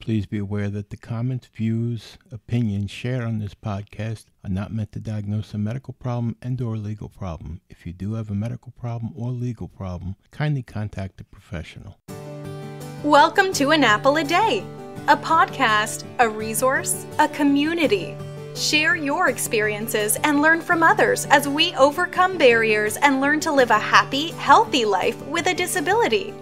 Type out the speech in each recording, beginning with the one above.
Please be aware that the comments, views, opinions shared on this podcast are not meant to diagnose a medical problem and/or legal problem. If you do have a medical problem or legal problem, kindly contact a professional. Welcome to An Apple a Day, a podcast, a resource, a community. Share your experiences and learn from others as we overcome barriers and learn to live a happy, healthy life with a disability.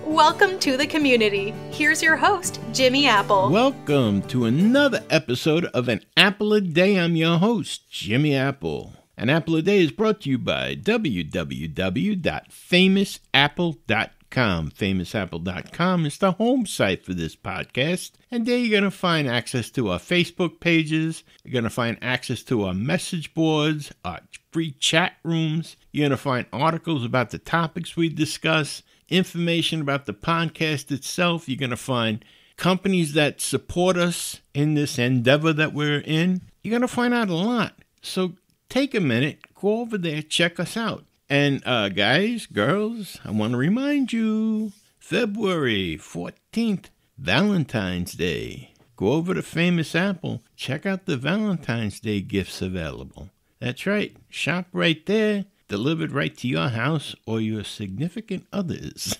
Welcome to the community. Here's your host, Jimmy Apple. Welcome to another episode of An Apple a Day. I'm your host, Jimmy Apple. An Apple a Day is brought to you by www.famousapple.com. Famousapple.com is the home site for this podcast, and there you're going to find access to our Facebook pages. You're going to find access to our message boards, our free chat rooms. You're going to find articles about the topics we discuss, information about the podcast itself. You're going to find companies that support us in this endeavor that we're in. You're going to find out a lot. So take a minute, go over there, check us out. And guys, girls, I want to remind you, February 14th, Valentine's Day. Go over to Famous Apple, check out the Valentine's Day gifts available. That's right, shop right there, delivered right to your house or your significant others.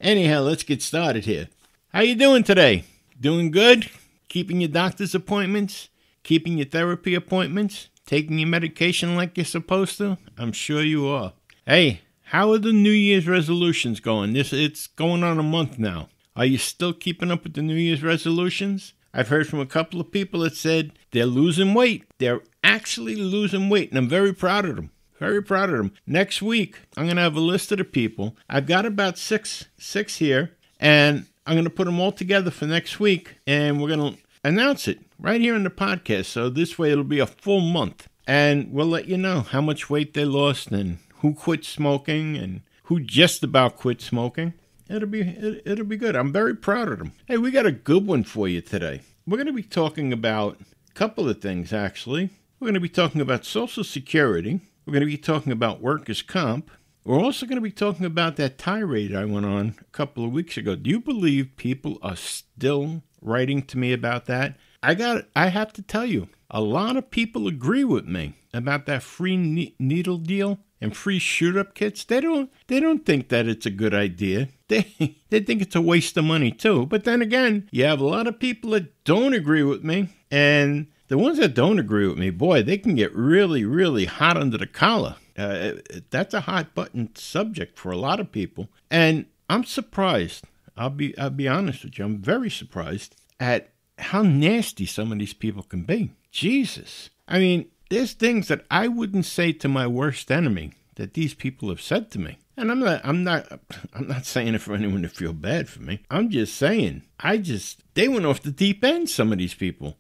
Anyhow, let's get started here. How you doing today? Doing good? Keeping your doctor's appointments? Keeping your therapy appointments? Taking your medication like you're supposed to? I'm sure you are. Hey, how are the New Year's resolutions going? It's going on a month now. Are you still keeping up with the New Year's resolutions? I've heard from a couple of people that said they're losing weight. They're actually losing weight, and I'm very proud of them. Very proud of them. Next week, I'm going to have a list of the people. I've got about six here, and I'm going to put them all together for next week, and we're going to announce it right here in the podcast. So this way, it'll be a full month, and we'll let you know how much weight they lost and who quit smoking and who just about quit smoking. It'll be good. I'm very proud of them. Hey, we got a good one for you today. We're going to be talking about a couple of things, actually. We're going to be talking about Social Security. We're going to be talking about workers' comp. We're also going to be talking about that tirade I went on a couple of weeks ago. Do you believe people are still writing to me about that? I have to tell you, a lot of people agree with me about that free needle deal and free shoot-up kits. They don't think that it's a good idea. They think it's a waste of money too. But then again, you have a lot of people that don't agree with me, and the ones that don't agree with me, boy, they can get really, really hot under the collar. That's a hot button subject for a lot of people, and I'm surprised. I'll be honest with you. I'm very surprised at how nasty some of these people can be. Jesus, I mean, there's things that I wouldn't say to my worst enemy that these people have said to me. And I'm not saying it for anyone to feel bad for me. I'm just saying, they went off the deep end, some of these people.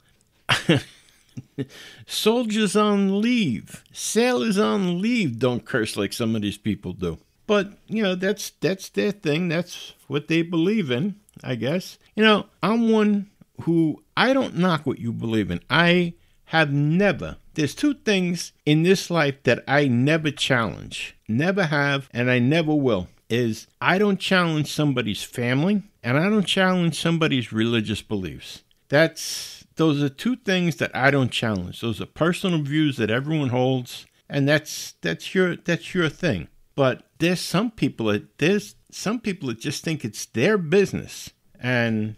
Soldiers on leave, sailors on leave don't curse like some of these people do. But, that's their thing. That's what they believe in, I guess. I'm one who, I don't knock what you believe in. There's two things in this life that I never challenge, never have, and I never will, is I don't challenge somebody's family, and I don't challenge somebody's religious beliefs. Those are two things that I don't challenge. Those are personal views that everyone holds, and that's your thing. But there's some people that just think it's their business, and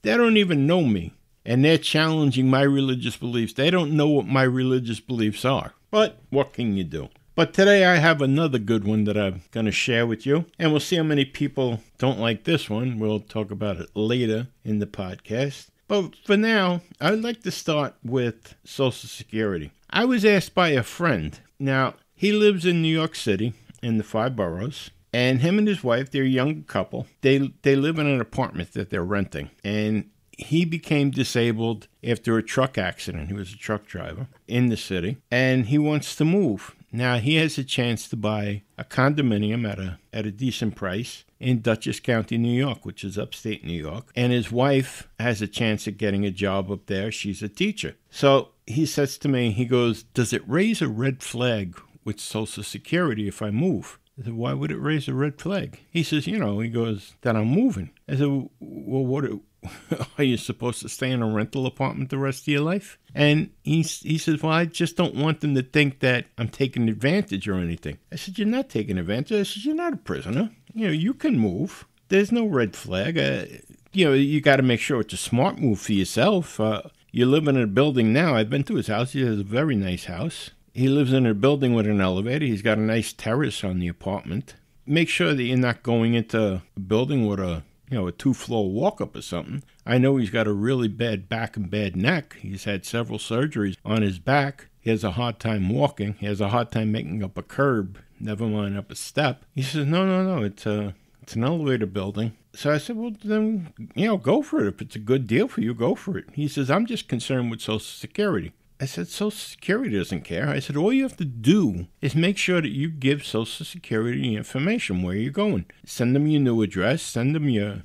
they don't even know me. And they're challenging my religious beliefs. They don't know what my religious beliefs are. But what can you do? But today I have another good one that I'm going to share with you. And we'll see how many people don't like this one. We'll talk about it later in the podcast. But for now, I'd like to start with Social Security. I was asked by a friend. Now, he lives in New York City in the 5 boroughs. And him and his wife, they're a young couple. They live in an apartment that they're renting. And he became disabled after a truck accident. He was a truck driver in the city, and he wants to move. Now, he has a chance to buy a condominium at a decent price in Dutchess County, New York, which is upstate New York. And his wife has a chance at getting a job up there. She's a teacher. So he says to me, he goes, does it raise a red flag with Social Security if I move? I said, why would it raise a red flag? He says, he goes, that I'm moving. I said, well, what are you supposed to stay in a rental apartment the rest of your life? And he says, well, I just don't want them to think that I'm taking advantage or anything. I said, you're not taking advantage. I said, you're not a prisoner. You can move. There's no red flag. You got to make sure it's a smart move for yourself. You live in a building now. I've been to his house. He has a very nice house. He lives in a building with an elevator. He's got a nice terrace on the apartment. Make sure that you're not going into a building with a 2-floor walk-up or something. I know he's got a really bad back and bad neck. He's had several surgeries on his back. He has a hard time walking. He has a hard time making up a curb, never mind up a step. He says, no, it's an elevator building. So I said, well, then, go for it. If it's a good deal for you, go for it. He says, I'm just concerned with Social Security. I said, Social Security doesn't care. I said, all you have to do is make sure that you give Social Security information where you're going. Send them your new address. Send them your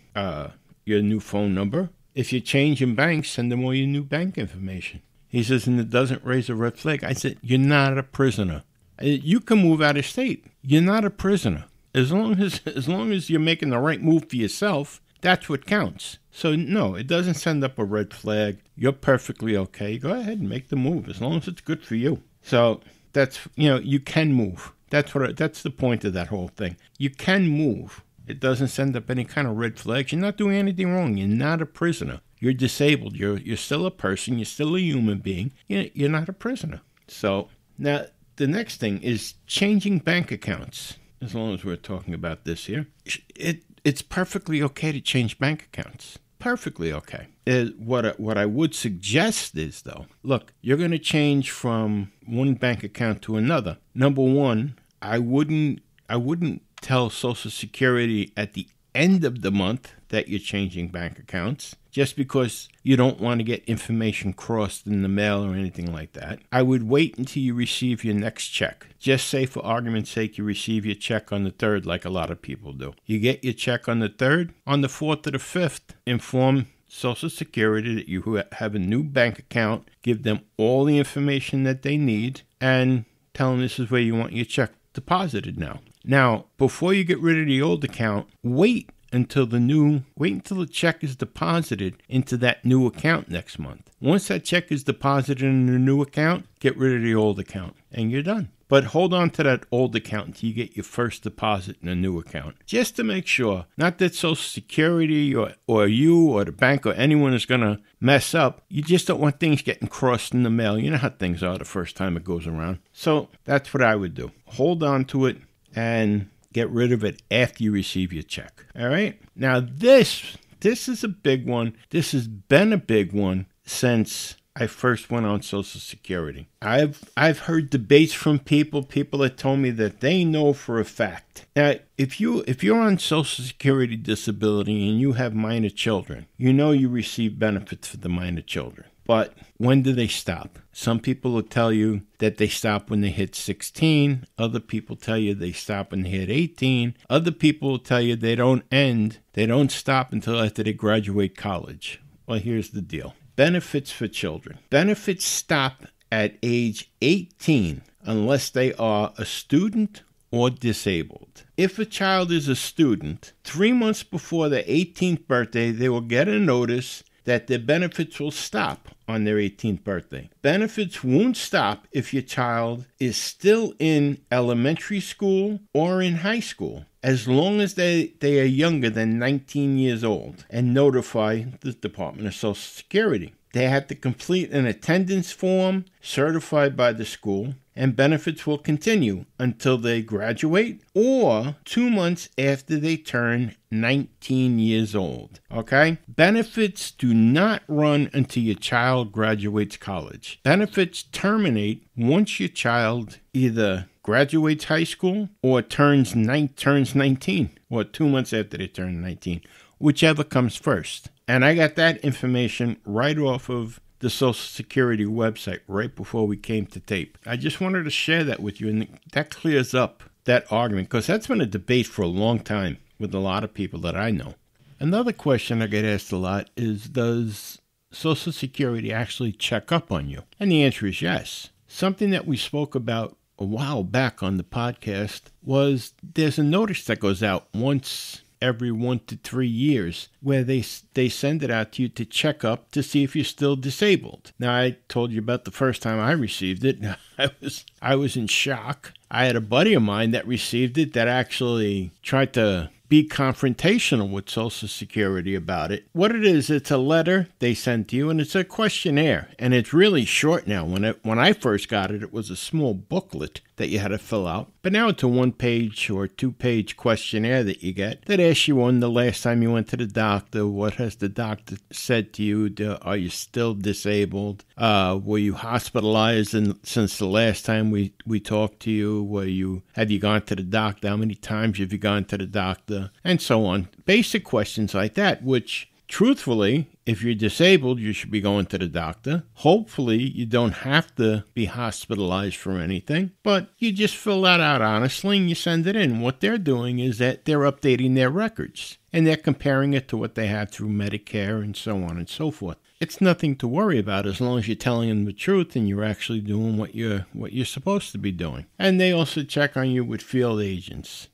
new phone number. If you're changing banks, send them all your new bank information. He says, and it doesn't raise a red flag. I said, you're not a prisoner. You can move out of state. You're not a prisoner. As long as you're making the right move for yourself, that's what counts. So, no, it doesn't send up a red flag. You're perfectly okay. Go ahead and make the move as long as it's good for you. So, that's, you can move. That's the point of that whole thing. You can move. It doesn't send up any kind of red flags. You're not doing anything wrong. You're not a prisoner. You're disabled. You're still a person. You're still a human being. You're not a prisoner. So, now, the next thing is changing bank accounts. As long as we're talking about this here. It's perfectly okay to change bank accounts. Perfectly okay. What I would suggest is, though, look, you're going to change from one bank account to another. Number one, I wouldn't tell Social Security at the end of the month that you're changing bank accounts, just because you don't want to get information crossed in the mail or anything like that. I would wait until you receive your next check. Just say, for argument's sake, you receive your check on the 3rd, like a lot of people do. You get your check on the 3rd. On the 4th or the 5th, inform Social Security that you have a new bank account. Give them all the information that they need and tell them this is where you want your check deposited now. Now, before you get rid of the old account, wait until the check is deposited into that new account next month. Once that check is deposited in the new account, get rid of the old account, and you're done. But hold on to that old account until you get your first deposit in a new account, just to make sure, not that Social Security or you or the bank or anyone is going to mess up. You just don't want things getting crossed in the mail. You know how things are the first time it goes around. So that's what I would do. Hold on to it and get rid of it after you receive your check. All right? Now, this is a big one. This has been a big one since I first went on Social Security. I've heard debates from people that told me that they know for a fact. Now, if you're on Social Security disability and you have minor children, you receive benefits for the minor children. But when do they stop? Some people will tell you that they stop when they hit 16. Other people tell you they stop when they hit 18. Other people will tell you they don't stop until after they graduate college. Well, here's the deal. Benefits for children. Benefits stop at age 18 unless they are a student or disabled. If a child is a student, 3 months before their 18th birthday, they will get a notice that their benefits will stop on their 18th birthday. Benefits won't stop if your child is still in elementary school or in high school, as long as they are younger than 19 years old, and notify the Department of Social Security. They have to complete an attendance form certified by the school, and benefits will continue until they graduate or 2 months after they turn 19 years old. Okay? Benefits do not run until your child graduates college. Benefits terminate once your child either graduates high school or turns 19, or 2 months after they turn 19, whichever comes first. And I got that information right off of the Social Security website right before we came to tape. I just wanted to share that with you, and that clears up that argument, because that's been a debate for a long time with a lot of people that I know. Another question I get asked a lot is, does Social Security actually check up on you? And the answer is yes. Something that we spoke about a while back on the podcast was there's a notice that goes out once every 1 to 3 years where they send it out to you to check up to see if you're still disabled. Now, I told you about the first time I received it. I was in shock. I had a buddy of mine that received it that actually tried to be confrontational with Social Security about it. What it is, it's a letter they send to you, and it's a questionnaire, and it's really short now. When I first got it, it was a small booklet that you had to fill out, but now it's a 1-page or 2-page questionnaire that you get that asks you when the last time you went to the doctor, what has the doctor said to you, are you still disabled, were you hospitalized since the last time we talked to you, have you gone to the doctor, how many times have you gone to the doctor, and so on. Basic questions like that, which, truthfully, if you're disabled, you should be going to the doctor. Hopefully, you don't have to be hospitalized for anything, but you just fill that out honestly and you send it in. What they're doing is that they're updating their records, and they're comparing it to what they have through Medicare and so on and so forth. It's nothing to worry about as long as you're telling them the truth and you're actually doing what you're supposed to be doing. And they also check on you with field agents.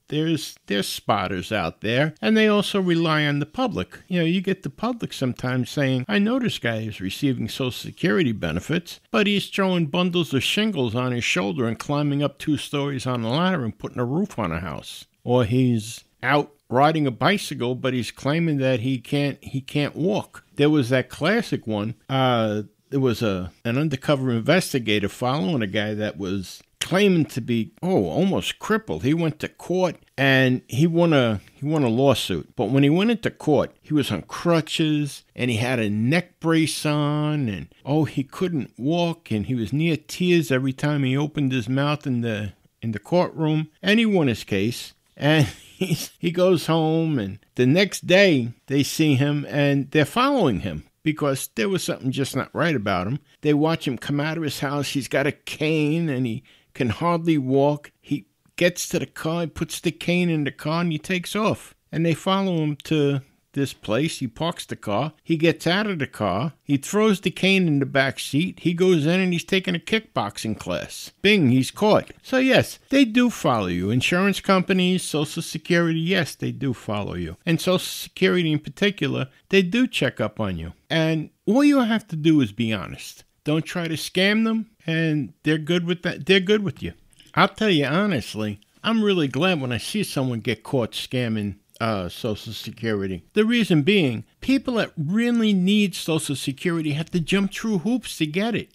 There's spotters out there, and they also rely on the public. You get the public sometimes saying, I know this guy is receiving Social Security benefits, but he's throwing bundles of shingles on his shoulder and climbing up 2 stories on a ladder and putting a roof on a house. Or he's out riding a bicycle, but he's claiming that he can't walk. There was that classic one. There was an undercover investigator following a guy that was claiming to be almost crippled. He went to court and he won a lawsuit. But when he went into court, he was on crutches and he had a neck brace on and he couldn't walk and he was near tears every time he opened his mouth in the courtroom. And he won his case. And he goes home, and the next day they see him and they're following him because there was something just not right about him. They watch him come out of his house. He's got a cane and he can hardly walk. He gets to the car, he puts the cane in the car, and he takes off. And they follow him to this place. He parks the car. He gets out of the car. He throws the cane in the back seat. He goes in and he's taking a kickboxing class. Bing, he's caught. So yes, they do follow you. Insurance companies, Social Security, yes, they do follow you. And Social Security in particular, they do check up on you. And all you have to do is be honest. Don't try to scam them, and they're good with that. They're good with you. I'll tell you honestly, I'm really glad when I see someone get caught scamming Social Security. The reason being, people that really need Social Security have to jump through hoops to get it.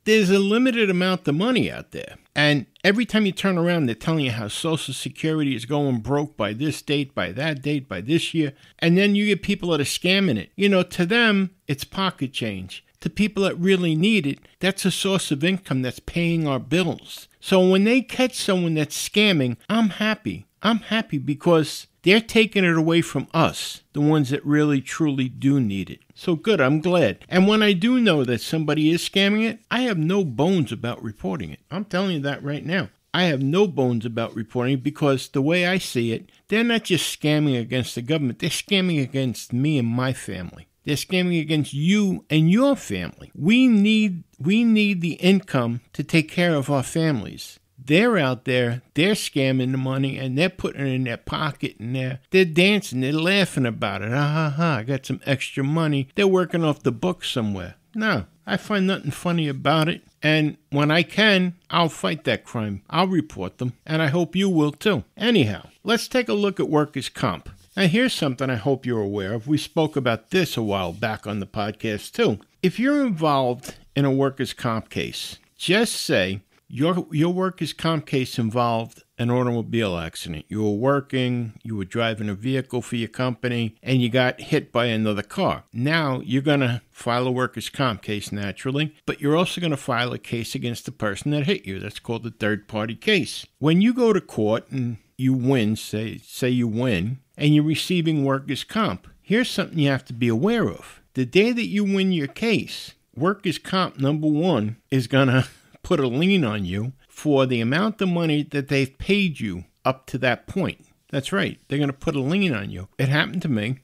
There's a limited amount of money out there. And every time you turn around, they're telling you how Social Security is going broke by this date, by that date, by this year. And then you get people that are scamming it. To them, it's pocket change. To people that really need it, that's a source of income that's paying our bills. So when they catch someone that's scamming, I'm happy. I'm happy because they're taking it away from us, the ones that really, truly do need it. So good, I'm glad. And when I do know that somebody is scamming it, I have no bones about reporting it. I'm telling you that right now. I have no bones about reporting it because the way I see it, they're not just scamming against the government. They're scamming against me and my family. They're scamming against you and your family. We need the income to take care of our families. They're out there, they're scamming the money, and they're putting it in their pocket, and they're dancing, they're laughing about it. I got some extra money. They're working off the books somewhere. No, I find nothing funny about it. And when I can, I'll fight that crime. I'll report them, and I hope you will too. Anyhow, let's take a look at workers' comp. Now, here's something I hope you're aware of. We spoke about this a while back on the podcast, too. If you're involved in a workers' comp case, just say your workers' comp case involved an automobile accident. You were working, you were driving a vehicle for your company, and you got hit by another car. Now, you're going to file a workers' comp case naturally, but you're also going to file a case against the person that hit you. That's called a third-party case. When you go to court and you win, say you win, and you're receiving workers' comp, here's something you have to be aware of. The day that you win your case, workers' comp number 1 is going to put a lien on you for the amount of money that they've paid you up to that point. That's right. They're going to put a lien on you. It happened to me.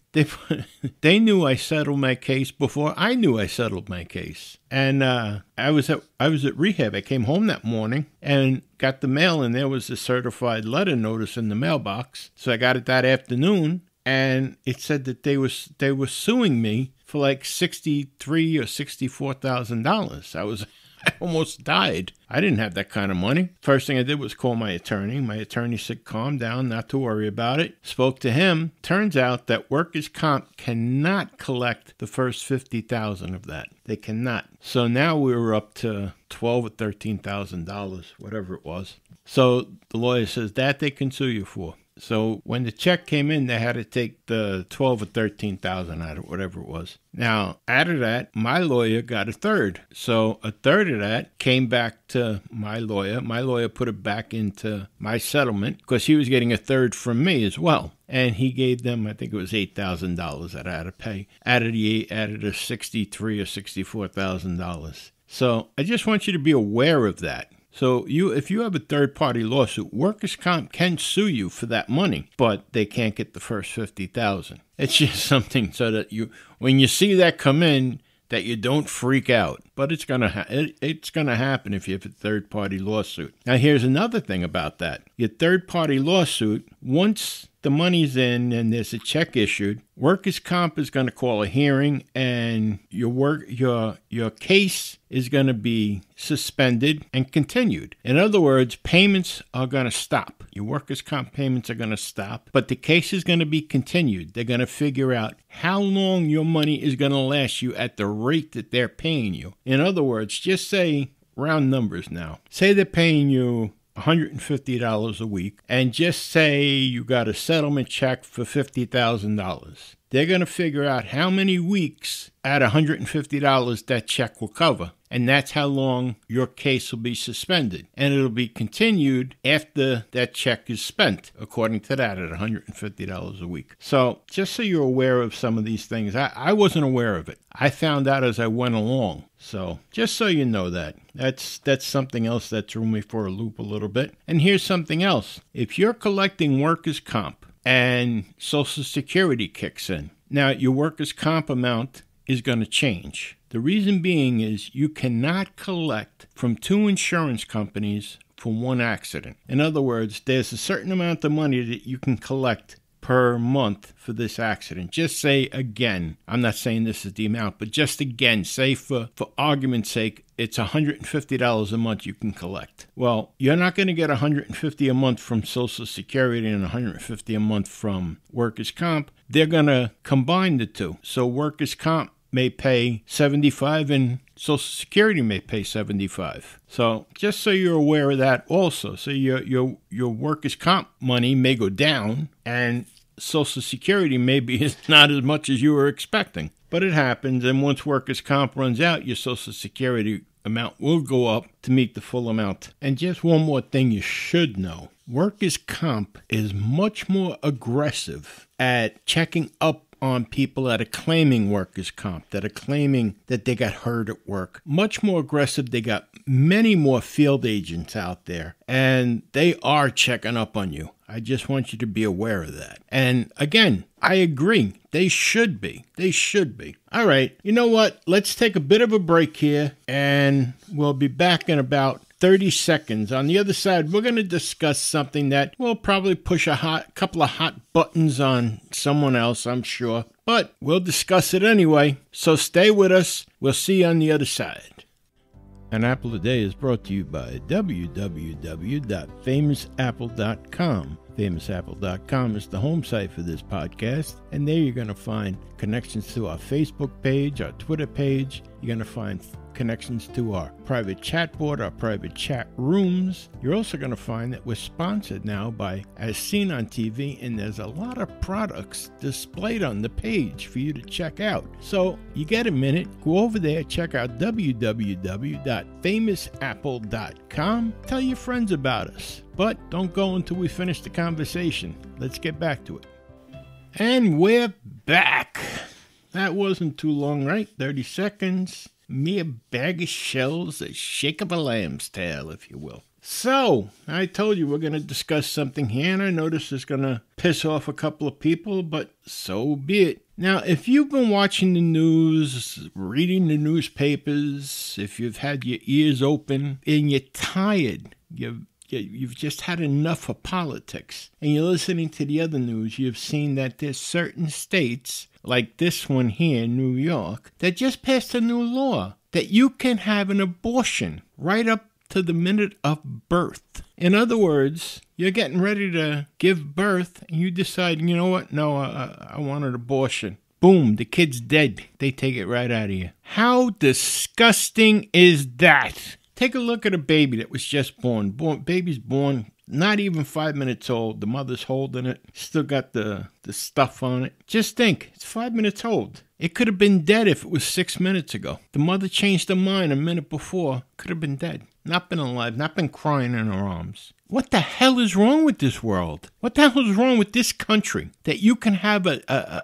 They knew I settled my case before I knew I settled my case. And I was at rehab. I came home that morning and got the mail, and there was a certified letter notice in the mailbox. So I got it that afternoon, and it said that they were suing me for like $63,000 or $64,000. I almost died. I didn't have that kind of money. First thing I did was call my attorney. My attorney said, calm down, not to worry about it. Spoke to him. Turns out that workers' comp cannot collect the first $50,000 of that. They cannot. So now we were up to $12,000 or $13,000, whatever it was. So the lawyer says that they can sue you for. So when the check came in, they had to take the $12,000 or $13,000 out of it, whatever it was. Now, out of that, my lawyer got a third. So a third of that came back to my lawyer. My lawyer put it back into my settlement because he was getting a third from me as well. And he gave them, I think it was $8,000 that I had to pay out of the $63,000 or $64,000. So I just want you to be aware of that. So if you have a third-party lawsuit, workers' comp can sue you for that money, but they can't get the first $50,000. It's just something so that when you see that come in, that you don't freak out. But it's gonna happen if you have a third-party lawsuit. Now, here's another thing about that. Your third-party lawsuit, once the money's in and there's a check issued, workers' comp is going to call a hearing, and your case is going to be suspended and continued. In other words, payments are going to stop. Your workers' comp payments are going to stop, but the case is going to be continued. They're going to figure out how long your money is going to last you at the rate that they're paying you. In other words, just say, round numbers now. Say they're paying you $150 a week, and just say you got a settlement check for $50,000. They're going to figure out how many weeks at $150 that check will cover, and that's how long your case will be suspended. And it'll be continued after that check is spent, according to that, at $150 a week. So just so you're aware of some of these things, I wasn't aware of it. I found out as I went along. So just so you know that's something else that threw me for a loop a little bit. And here's something else. If you're collecting workers' comp and Social Security kicks in, now your workers' comp amount is going to change. The reason being is you cannot collect from two insurance companies for one accident. In other words, there's a certain amount of money that you can collect per month for this accident. Just say again, I'm not saying this is the amount, but just again, say for argument's sake, it's $150 a month you can collect. Well, you're not going to get $150 a month from Social Security and $150 a month from workers' comp. They're going to combine the two. So workers' comp may pay $75 and Social Security may pay $75. So just so you're aware of that also. So your workers' comp money may go down and Social Security maybe not as much as you were expecting. But it happens, and once workers' comp runs out, your Social Security amount will go up to meet the full amount. And just one more thing you should know. Workers' comp is much more aggressive at checking up on people that are claiming workers' comp, that are claiming that they got hurt at work. Much more aggressive. They got many more field agents out there, and they are checking up on you. I just want you to be aware of that. And again, I agree. They should be. They should be. All right. You know what? Let's take a bit of a break here, and we'll be back in about 30 seconds. On the other side, we're going to discuss something that will probably push a couple of hot buttons on someone else, I'm sure. But we'll discuss it anyway. So stay with us. We'll see you on the other side. An Apple a Day is brought to you by www.famousapple.com. FamousApple.com is the home site for this podcast, and there you're going to find connections to our Facebook page, our Twitter page. You're going to find connections to our private chat board, our private chat rooms. You're also going to find that we're sponsored now by As Seen on TV, and there's a lot of products displayed on the page for you to check out. So you get a minute, go over there, check out www.famousapple.com. Tell your friends about us. But don't go until we finish the conversation. Let's get back to it. And we're back. That wasn't too long, right? 30 seconds. Mere bag of shells, a shake of a lamb's tail, if you will. So, I told you we're going to discuss something here, and I know this is going to piss off a couple of people, but so be it. Now, if you've been watching the news, reading the newspapers, if you've had your ears open and you're tired, you've just had enough of politics, and you're listening to the other news, you've seen that there's certain states, like this one here in New York, that just passed a new law that you can have an abortion right up to the minute of birth. In other words, you're getting ready to give birth and you decide, you know what? No, I want an abortion. Boom, the kid's dead. They take it right out of you. How disgusting is that? Take a look at a baby that was just born. Baby's born, not even 5 minutes old. The mother's holding it. Still got the stuff on it. Just think, it's 5 minutes old. It could have been dead if it was 6 minutes ago. The mother changed her mind a minute before. Could have been dead. Not been alive, not been crying in her arms. What the hell is wrong with this world? What the hell is wrong with this country? That you can have a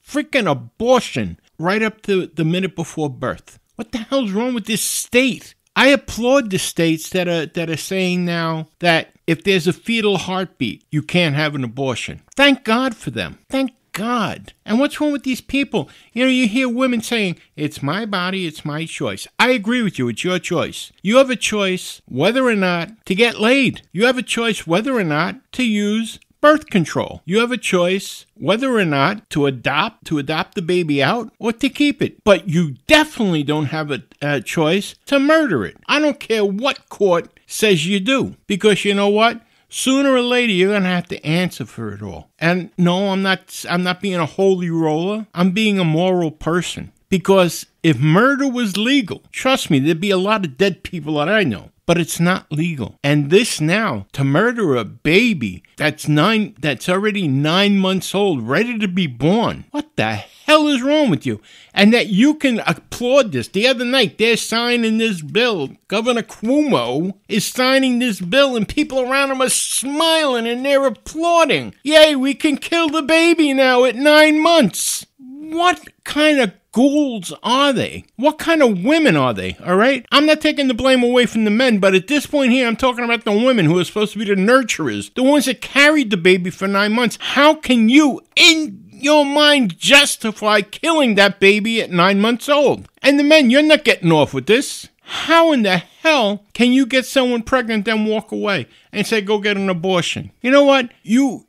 freaking abortion right up to the minute before birth. What the hell is wrong with this state? I applaud the states that are saying now that if there's a fetal heartbeat, you can't have an abortion. Thank God for them. Thank God. And what's wrong with these people? You know, you hear women saying, it's my body, it's my choice. I agree with you, it's your choice. You have a choice whether or not to get laid. You have a choice whether or not to use birth control. You have a choice whether or not to adopt the baby out or to keep it. But you definitely don't have a choice to murder it. I don't care what court says you do. Because you know what? Sooner or later, you're going to have to answer for it all. And no, I'm not being a holy roller. I'm being a moral person. Because if murder was legal, trust me, there'd be a lot of dead people that I know. But it's not legal. And this now, to murder a baby that's already 9 months old, ready to be born. What the hell is wrong with you? And that you can applaud this. The other night, they're signing this bill. Governor Cuomo is signing this bill, and people around him are smiling and they're applauding. Yay, we can kill the baby now at 9 months. What kind of ghouls are they? What kind of women are they? All right? I'm not taking the blame away from the men, but at this point here, I'm talking about the women who are supposed to be the nurturers, the ones that carried the baby for 9 months. How can you, in your mind, justify killing that baby at 9 months old? And the men, you're not getting off with this. How in the hell can you get someone pregnant and walk away and say, go get an abortion? You know what? You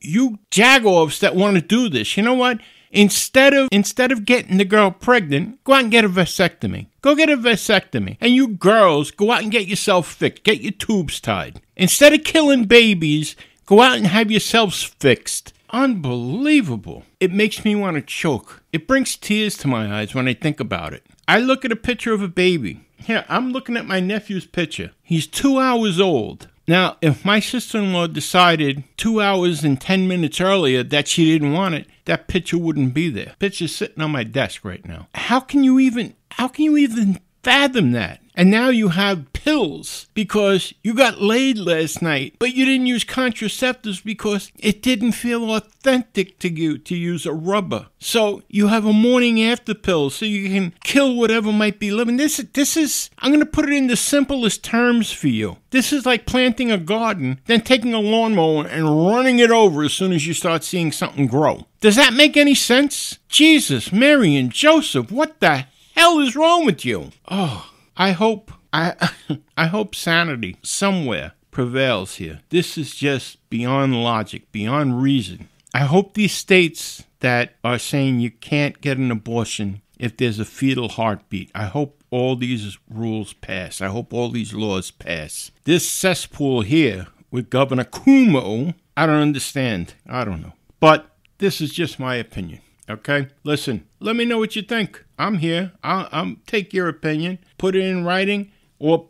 jagoffs that want to do this, you know what? Instead of getting the girl pregnant, go out and get a vasectomy. Go get a vasectomy. And you girls, go out and get yourself fixed. Get your tubes tied. Instead of killing babies, go out and have yourselves fixed. Unbelievable. It makes me want to choke. It brings tears to my eyes when I think about it. I look at a picture of a baby. Here, I'm looking at my nephew's picture. He's 2 hours old. Now, if my sister-in-law decided 2 hours and 10 minutes earlier that she didn't want it, that picture wouldn't be there. Picture's sitting on my desk right now. How can you even fathom that? And now you have pills because you got laid last night, but you didn't use contraceptives because it didn't feel authentic to you to use a rubber. So you have a morning after pill so you can kill whatever might be living. This is, I'm going to put it in the simplest terms for you. This is like planting a garden, then taking a lawnmower and running it over as soon as you start seeing something grow. Does that make any sense? Jesus, Mary, and Joseph, what the hell is wrong with you? Oh, I hope sanity somewhere prevails here. This is just beyond logic, beyond reason. I hope these states that are saying you can't get an abortion if there's a fetal heartbeat, I hope all these rules pass. I hope all these laws pass. This cesspool here with Governor Cuomo, I don't understand. I don't know. But this is just my opinion. Okay? Listen, let me know what you think. I'm here. I'll take your opinion, put it in writing, or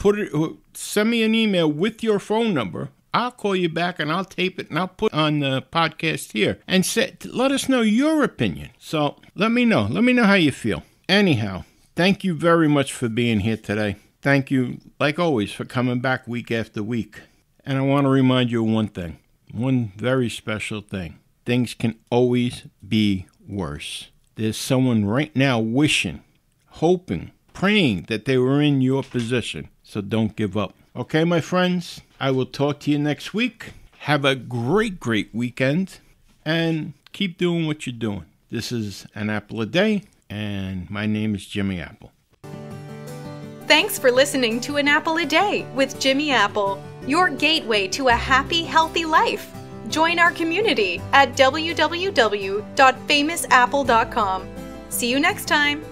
send me an email with your phone number. I'll call you back and I'll tape it and I'll put on the podcast here and let us know your opinion. So let me know. Let me know how you feel. Anyhow, thank you very much for being here today. Thank you, like always, for coming back week after week. And I want to remind you of one thing, one very special thing. Things can always be worse. There's someone right now wishing, hoping, praying that they were in your position. So don't give up. Okay, my friends, I will talk to you next week. Have a great weekend, and keep doing what you're doing. This is An Apple a Day, and my name is Jimmy Apple. Thanks for listening to An Apple a Day with Jimmy Apple, your gateway to a happy, healthy life. Join our community at www.famousapple.com. See you next time.